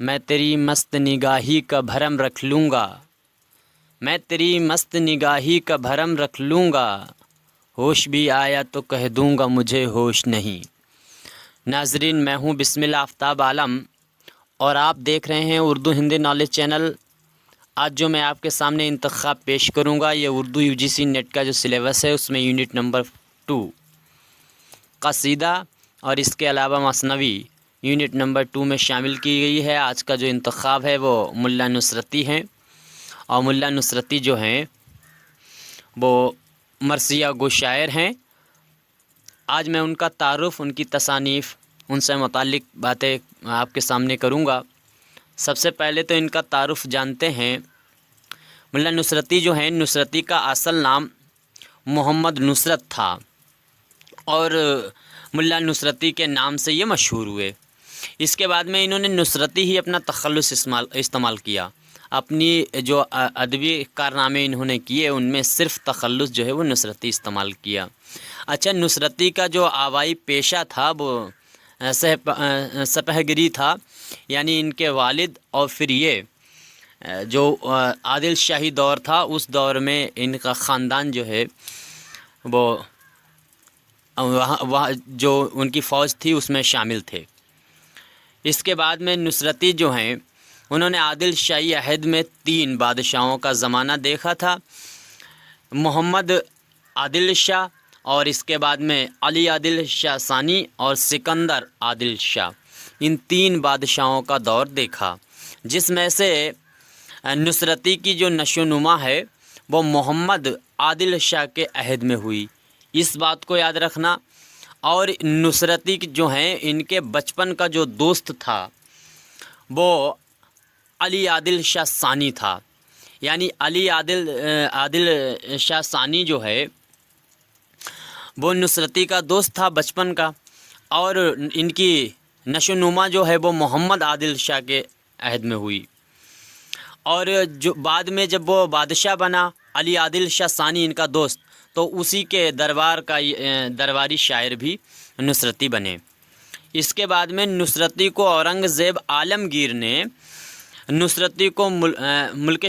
میں تیری مست نگاہی کا بھرم رکھ لوں گا، میں تیری مست نگاہی کا بھرم رکھ لوں گا، ہوش بھی آیا تو کہہ دوں گا مجھے ہوش نہیں۔ ناظرین، میں ہوں بسم اللہ آفتاب عالم اور آپ دیکھ رہے ہیں اردو ہندی نالج چینل۔ آج جو میں آپ کے سامنے انتخاب پیش کروں گا یہ اردو UGC نیٹ کا جو سلیبس ہے اس میں یونٹ نمبر 2 قصیدہ اور اس کے علاوہ مثنوی یونٹ نمبر 2 میں شامل کی گئی ہے۔ آج کا جو انتخاب ہے وہ ملا نصرتی ہیں، اور ملا نصرتی جو ہیں وہ مرثیہ گو شاعر ہیں۔ آج میں ان کا تعارف، ان کی تصانیف، ان سے متعلق باتیں آپ کے سامنے کروں گا۔ سب سے پہلے تو ان کا تعارف جانتے ہیں۔ ملا نصرتی جو ہیں، نصرتی کا اصل نام محمد نصرت تھا اور ملا نصرتی کے نام سے یہ مشہور ہوئے۔ اس کے بعد میں انہوں نے نصرتی ہی اپنا تخلص استعمال کیا۔ اپنی جو ادبی کارنامے انہوں نے کیے ان میں صرف تخلص جو ہے وہ نصرتی استعمال کیا۔ اچھا، نصرتی کا جو آبائی پیشہ تھا وہ سپہ گری تھا، یعنی ان کے والد، اور پھر یہ جو عادل شاہی دور تھا اس دور میں ان کا خاندان جو ہے وہ وہاں جو ان کی فوج تھی اس میں شامل تھے۔ اس کے بعد میں نصرتی جو ہیں انہوں نے عادل شاہی عہد میں 3 بادشاہوں کا زمانہ دیکھا تھا، محمد عادل شاہ، اور اس کے بعد میں علی عادل شاہ ثانی اور سکندر عادل شاہ۔ ان 3 بادشاہوں کا دور دیکھا، جس میں سے نصرتی کی جو نشو و نما ہے وہ محمد عادل شاہ کے عہد میں ہوئی، اس بات کو یاد رکھنا۔ اور نصرتی جو ہیں ان کے بچپن کا جو دوست تھا وہ علی عادل شاہ ثانی تھا، یعنی علی عادل شاہ ثانی جو ہے وہ نصرتی کا دوست تھا بچپن کا، اور ان کی نشو و نما جو ہے وہ محمد عادل شاہ کے عہد میں ہوئی۔ اور جو بعد میں جب وہ بادشاہ بنا علی عادل شاہ ثانی ان کا دوست، تو اسی کے درباری شاعر بھی نصرتی بنے۔ اس کے بعد میں نصرتی کو اورنگزیب عالمگیر نے نصرتی کو ملک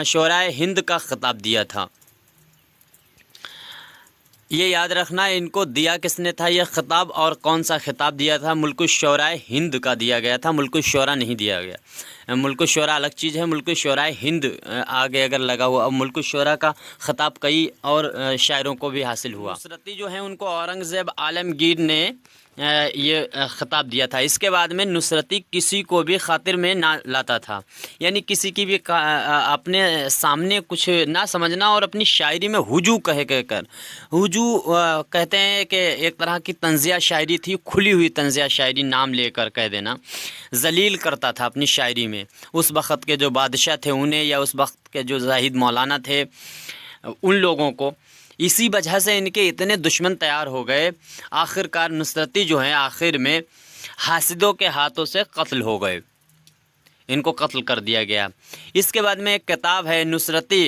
شورائے ہند کا خطاب دیا تھا۔ یہ یاد رکھنا ان کو دیا کس نے تھا یہ خطاب، اور کون سا خطاب دیا تھا؟ ملک شورائے ہند کا دیا گیا تھا، ملک شورا نہیں دیا گیا۔ ملک شورا الگ چیز ہے، ملک شورائے ہند آگے اگر لگا ہوا۔ اب ملک شورا کا خطاب کئی اور شاعروں کو بھی حاصل ہوا۔ نصرتی جو ہیں ان کو اورنگزیب عالمگیر نے یہ خطاب دیا تھا۔ اس کے بعد میں نصرتی کسی کو بھی خاطر میں نہ لاتا تھا، یعنی کسی کی بھی اپنے سامنے کچھ نہ سمجھنا اور اپنی شاعری میں ہجو کہہ کر ہجو کہتے ہیں کہ ایک طرح کی طنزیہ شاعری تھی، کھلی ہوئی طنزیہ شاعری نام لے کر کہہ دینا، ذلیل کرتا تھا اپنی شاعری میں اس وقت کے جو بادشاہ تھے انہیں، یا اس وقت کے جو زاہد مولانا تھے ان لوگوں کو۔ اسی وجہ سے ان کے اتنے دشمن تیار ہو گئے، آخر کار نصرتی جو ہیں آخر میں حاسدوں کے ہاتھوں سے قتل ہو گئے، ان کو قتل کر دیا گیا۔ اس کے بعد میں ایک کتاب ہے نصرتی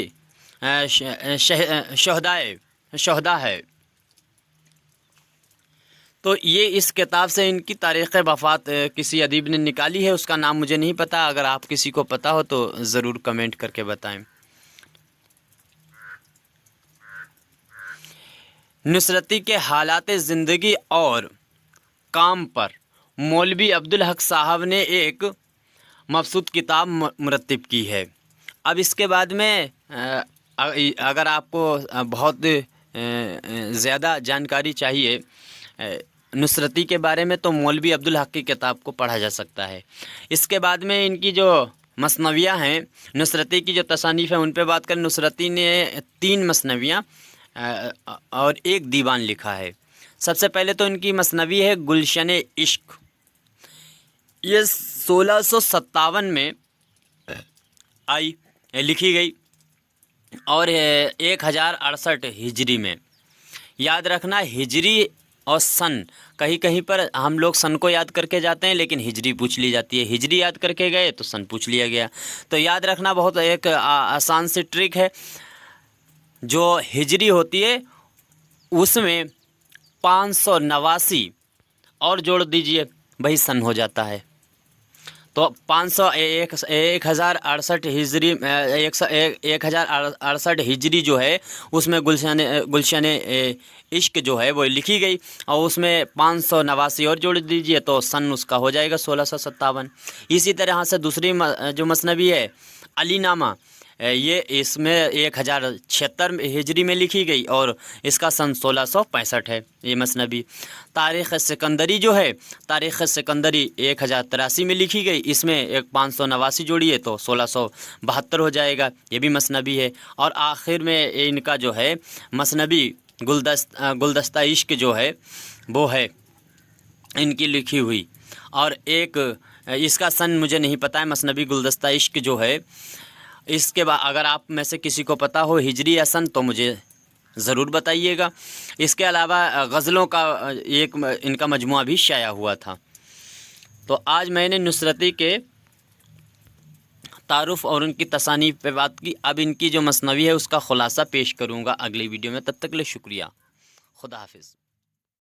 شہدا ہے، تو یہ اس کتاب سے ان کی تاریخ وفات کسی ادیب نے نکالی ہے، اس کا نام مجھے نہیں پتہ، اگر آپ کسی کو پتہ ہو تو ضرور کمنٹ کر کے بتائیں۔ نصرتی کے حالات زندگی اور کام پر مولوی عبدالحق صاحب نے ایک مبسوط کتاب مرتب کی ہے۔ اب اس کے بعد میں اگر آپ کو بہت زیادہ جانکاری چاہیے نصرتی کے بارے میں تو مولوی عبدالحق کی کتاب کو پڑھا جا سکتا ہے۔ اس کے بعد میں ان کی جو مثنویہ ہیں، نصرتی کی جو تصانیف ہیں ان پہ بات کریں۔ نصرتی نے 3 مثنویاں اور 1 دیوان لکھا ہے۔ سب سے پہلے تو ان کی مثنوی ہے گلشن عشق، یہ 1657 میں لکھی گئی اور 1068 ہجری میں۔ یاد رکھنا ہجری اور سن، کہیں کہیں پر ہم لوگ سن کو یاد کر کے جاتے ہیں لیکن ہجری پوچھ لی جاتی ہے، ہجری یاد کر کے گئے تو سن پوچھ لیا گیا۔ تو یاد رکھنا بہت ایک آسان سی ٹرک ہے، جو ہجری ہوتی ہے اس میں 589 اور جوڑ دیجئے وہی سن ہو جاتا ہے۔ تو 1068 ہجری 1068 ہجری جو ہے اس میں گلشن عشق جو ہے وہ لکھی گئی، اور اس میں 589 اور جوڑ دیجئے تو سن اس کا ہو جائے گا 1657۔ اسی طرح سے دوسری جو مثنوی ہے علی نامہ، یہ اس میں 1076 ہجری میں لکھی گئی اور اس کا سن 1665 ہے یہ مثنوی۔ تاریخ سکندری جو ہے، تاریخ سکندری 1083 میں لکھی گئی، اس میں ایک 589 جوڑیے تو 1672 ہو جائے گا، یہ بھی مثنوی ہے۔ اور آخر میں ان کا جو ہے مثنوی گلدستہ عشق جو ہے وہ ہے ان کی لکھی ہوئی، اور ایک اس کا سن مجھے نہیں پتہ ہے مثنوی گلدستہ عشق جو ہے، اس کے بعد اگر آپ میں سے کسی کو پتہ ہو ہجری یا سن تو مجھے ضرور بتائیے گا۔ اس کے علاوہ غزلوں کا ایک ان کا مجموعہ بھی شائع ہوا تھا۔ تو آج میں نے نصرتی کے تعارف اور ان کی تصانیف پہ بات کی، اب ان کی جو مثنوی ہے اس کا خلاصہ پیش کروں گا اگلی ویڈیو میں۔ تب تک کے لیے شکریہ، خدا حافظ۔